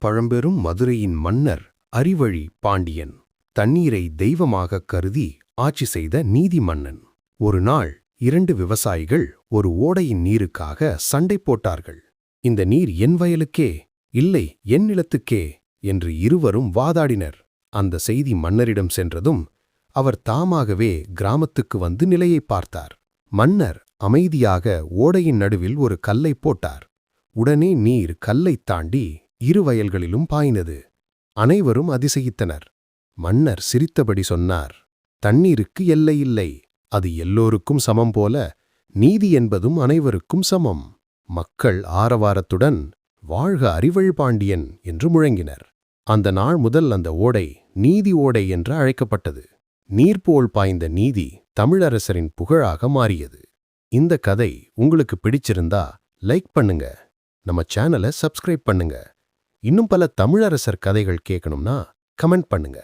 பழம்பெரும் மதுரையின் மன்னர் அறிவழி பாண்டியன் தண்ணீரை தெய்வமாகக் கருதி ஆட்சி செய்த நீதி மன்னன். ஒரு நாள் 2 விவசாயிகள் ஒரு ஓடையின் நீருக்காக சண்டை போட்டார்கள். இந்த நீர் என் வயலுக்கே, இல்லை என் நிலத்துக்கே என்று இருவரும் வாதாடினர். அந்த செய்தி மன்னரிடம் சென்றதும் அவர் தாமாகவே கிராமத்துக்கு வந்து நிலையை பார்த்தார். மன்னர் அமைதியாக ஓடையின் நடுவில் ஒரு கல்லை போட்டார். உடனே நீர் கல்லைத் தாண்டி 2 வயல்களிலும் பாய்ந்தது. அனைவரும் அதிசயித்தனர். மன்னர் சிரித்தபடி சொன்னார், தண்ணீருக்கு எல்லை இல்லை, அது எல்லோருக்கும் சமம் போல நீதி என்பதும் அனைவருக்கும் சமம். மக்கள் ஆரவாரத்துடன் வாழ்க அறிவழி பாண்டியன் என்று முழங்கினர். அந்த நாள் முதல் அந்த ஓடை நீதி ஓடை என்று அழைக்கப்பட்டது. நீர்போல் பாய்ந்த நீதி தமிழரசரின் புகழாக மாறியது. இந்த கதை உங்களுக்கு பிடிச்சிருந்தா லைக் பண்ணுங்க, நம்ம சேனலை சப்ஸ்கிரைப் பண்ணுங்க. இன்னும் பல தமிழரசர் கதைகள் கேட்கணும்னா கமெண்ட் பண்ணுங்க.